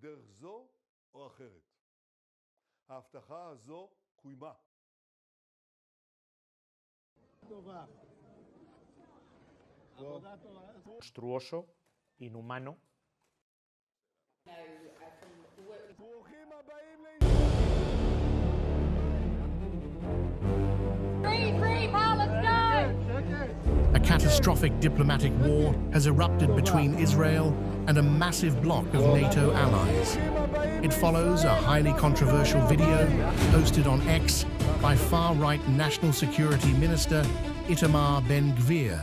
בדרך זו או אחרת. ההבטחה הזו קוימה. Monstruoso, inhumano. Free Palestine! A catastrophic diplomatic war has erupted between Israel and a massive bloc of NATO allies. It follows a highly controversial video posted on X by far-right National Security Minister Itamar Ben-Gvir,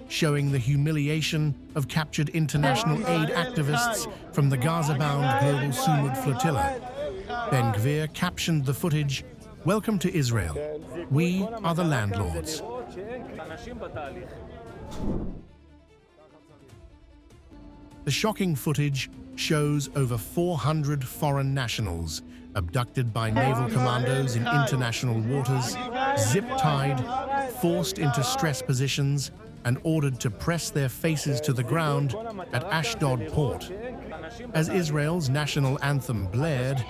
showing the humiliation of captured international aid activists from the Gaza-bound Global Sumud Flotilla. Ben-Gvir captioned the footage, "Welcome to Israel. We are the landlords." The shocking footage shows over 400 foreign nationals abducted by naval commandos in international waters, zip-tied, forced into stress positions, and ordered to press their faces to the ground at Ashdod port. As Israel's national anthem blared,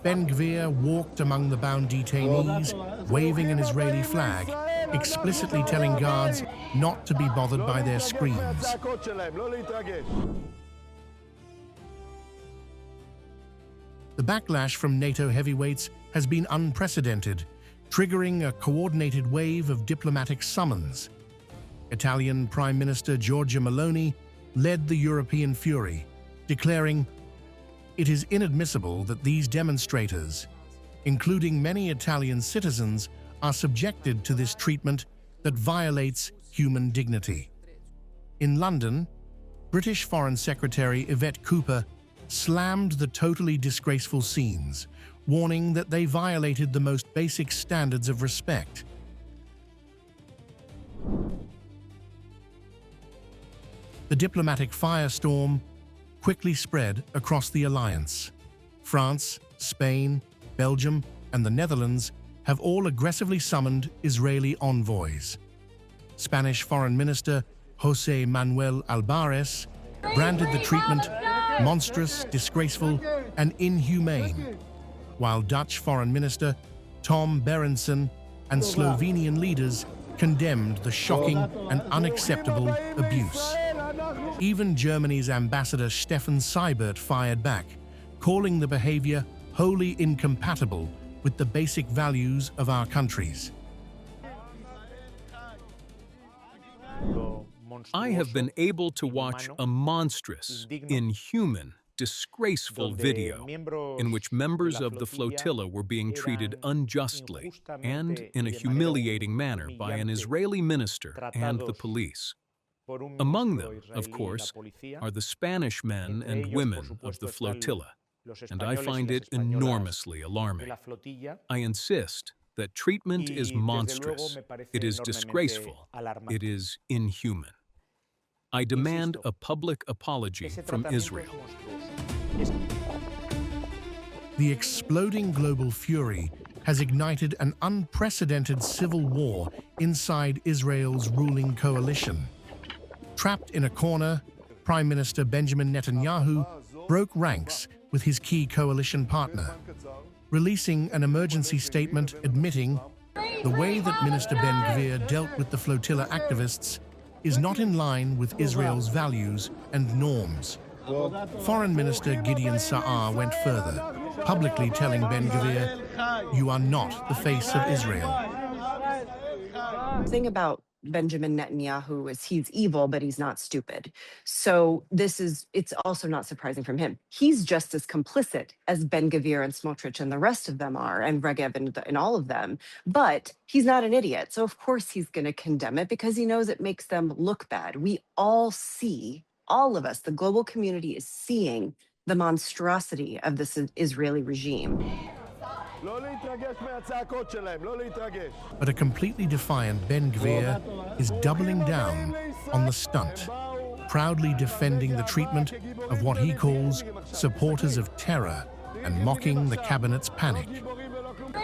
Ben-Gvir walked among the bound detainees, waving an Israeli flag, explicitly telling guards not to be bothered by their screams. The backlash from NATO heavyweights has been unprecedented, triggering a coordinated wave of diplomatic summons. Italian Prime Minister Giorgia Meloni led the European fury, declaring, "It is inadmissible that these demonstrators, including many Italian citizens, are subjected to this treatment that violates human dignity." In London, British Foreign Secretary Yvette slammed the totally disgraceful scenes, warning that they violated the most basic standards of respect. The diplomatic firestorm quickly spread across the alliance. France, Spain, Belgium, and the Netherlands have all aggressively summoned Israeli envoys. Spanish Foreign Minister José Manuel Albares branded the treatment monstrous, disgraceful, and inhumane, while Dutch Foreign Minister Tom Berendsen and Slovenian leaders condemned the shocking and unacceptable abuse. Even Germany's Ambassador Stefan Seibert fired back, calling the behavior wholly incompatible with the basic values of our countries. I have been able to watch a monstrous, inhuman, disgraceful video in which members of the flotilla were being treated unjustly and in a humiliating manner by an Israeli minister and the police. Among them, of course, are the Spanish men and women of the flotilla, and I find it enormously alarming. I insist that treatment is monstrous, it is disgraceful, it is inhuman. I demand a public apology from Israel. The exploding global fury has ignited an unprecedented civil war inside Israel's ruling coalition. Trapped in a corner, Prime Minister Benjamin Netanyahu broke ranks with his key coalition partner, releasing an emergency statement admitting the way that Minister Ben-Gvir dealt with the flotilla activists is not in line with Israel's values and norms. Foreign Minister Gideon Sa'ar went further, publicly telling Ben-Gvir, "You are not the face of Israel." The thing about Benjamin Netanyahu is he's evil, but he's not stupid. So it's also not surprising from him. He's just as complicit as Ben-Gvir and Smotrich and the rest of them are, and Regev and all of them, but he's not an idiot. So of course he's going to condemn it because he knows it makes them look bad. We all see, all of us, the global community is seeing the monstrosity of this Israeli regime. But a completely defiant Ben-Gvir is doubling down on the stunt, proudly defending the treatment of what he calls supporters of terror and mocking the cabinet's panic.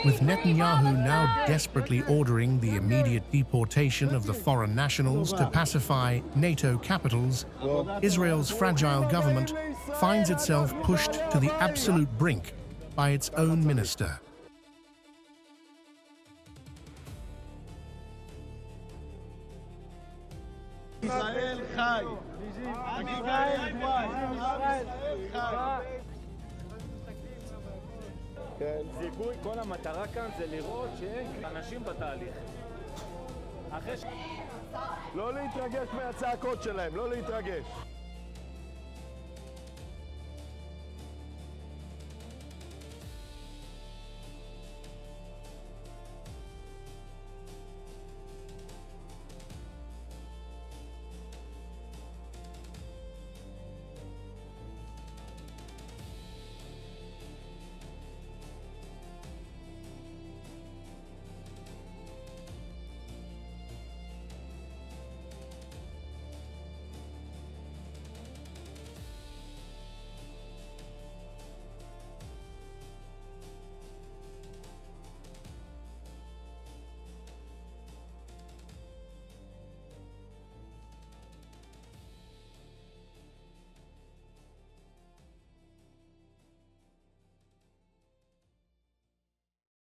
With Netanyahu now desperately ordering the immediate deportation of the foreign nationals to pacify NATO capitals, Israel's fragile government finds itself pushed to the absolute brink by its own minister. ישראל חי. ישראל חי. זיכוי, כל המטרה כאן זה לראות שאין אנשים בתהליך. לא להתרגש מהצעקות שלהם, לא להתרגש.